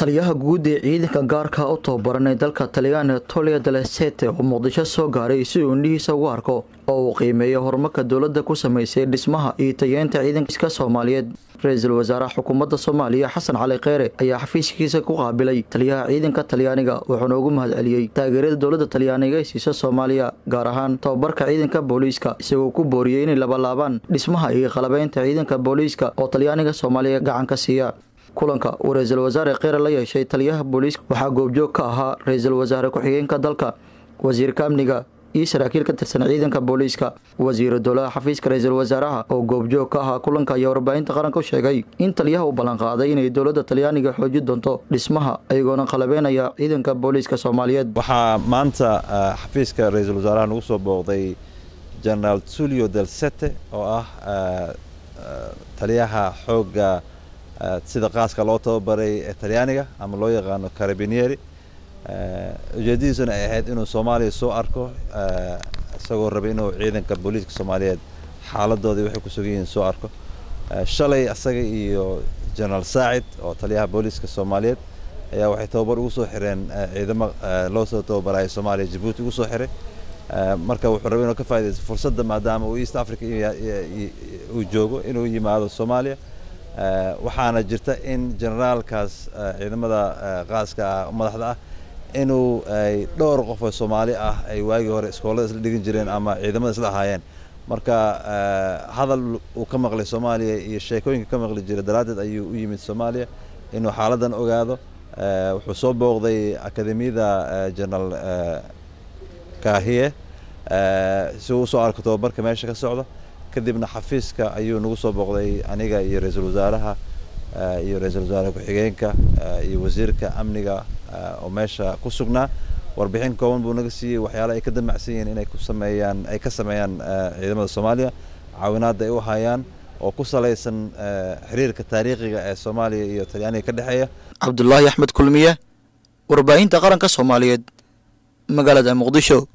taliyaha guud ee ciidanka gaarka u tababaranay dalka Talyaaniga Tolya delle Sette oo Muqdisho soo gaaray si uu indhihiisa ugu arko oo uu qiimeeyo horumarka dawladda ku sameysay dhismaha iyo tayeynta ciidanka Soomaaliyeed. Ra'iisul Wasaaraha Xukuumadda Soomaaliya Xasan Cali Kheyre ayaa xafiiskiisa ku qaabilay taliyaha ciidanka Talyaaniga wuxuuna ugu mahadceliyay taageerada dawladda Talyaaniga ee siisa Soomaaliya gaar ahaan tababarka ciidanka booliiska isagoo ku booriyay inay laban dhismaha iyo qalabaynta ciidanka booliiska oo Talyaaniga Soomaaliya gacan ka siiya. kulanka uu Ra'iisul Wasaare Kheyre la yeeshay taliyaha booliiska waxaa goobjoog ka ahaa Ra'iisul Wasaare ku-xigeenka dalka, wasiirka amniga iyo saraakiil ka tirsan ciidanka booliiska. Wasiir Dowladaha xafiiska Ra'iisul Wasaaraha oo goobjoog ka ahaa kulanka ayaa warbaahinta qaranka u sheegay in taliyaha uu ballan qaaday inay dawladda Talyaaniga xoojin doonto dhismaha ayagoona qalabeynaya ciidanka booliiska Soomaaliyeed. waxaa maanta xafiiska Ra'iisul Wasaaraha nagu soo booqday General Tullio Delle Sette oo ah taliyaha xoogga sida qaaska loo tababaray ee Talyaaniga ama loo yaqaano Carabinieri. ujeedadiisuna ay ahayd inuu Soomaaliya soo arko isagoo rabay inuu ciidanka booliiska Soomaaliyeed xaaladooda waxay ku sugan soo arko. shalay asaga iyo General Saacid oo taliyaha booliiska Soomaaliyeed ayaa waxay tababar ugu soo xireen ciidamo loo soo tababaray Soomaaliya Djibouti ugu soo xiray. marka wuxuu rabay inuu ka faa'iideysto fursadda maadaama uu East Africa uu joogo inuu yimaado Soomaaliya. waxaana jirta in generaalkaas ciidamada qaaska madaxda ah inuu ay dhowr qof oo Soomaali ah ay waagi hore iskoolada isla dhigin jireen ama ciidamada isla ahaayeen. marka hadal uu ka maqlay Soomaaliya iyo sheekooyinka ka maqli jiray daraadeed ayuu u yimid Soomaaliya inuu xaaladan ogaado. wuxuu soo booqday akademiyada General Kahiye si uu soo arko tababarka meesha ka socda. kadibna xafiiska ayuu nagu soo booqday aniga iyo Ra'iisul Wasaaraha iyo Ra'iisul Wasaare ku-xigeenka iyo wasiirka amniga oo meesha ku sugnaa. warbixin kooban buu naga siiyay waxyaalaha ay ka damacsan yihiin inay ka sameeyaan ciidamada Soomaaliya caawinaad ay u hayaan oo ku saleysan xiriirka taariikhiga ee Soomaaliya iyo Talyaaniga ka dhaxeeya. Cabdullaahi Axmed Kulmiye, warbaahinta qaranka Soomaaliyeed, magaalada Muqdisho.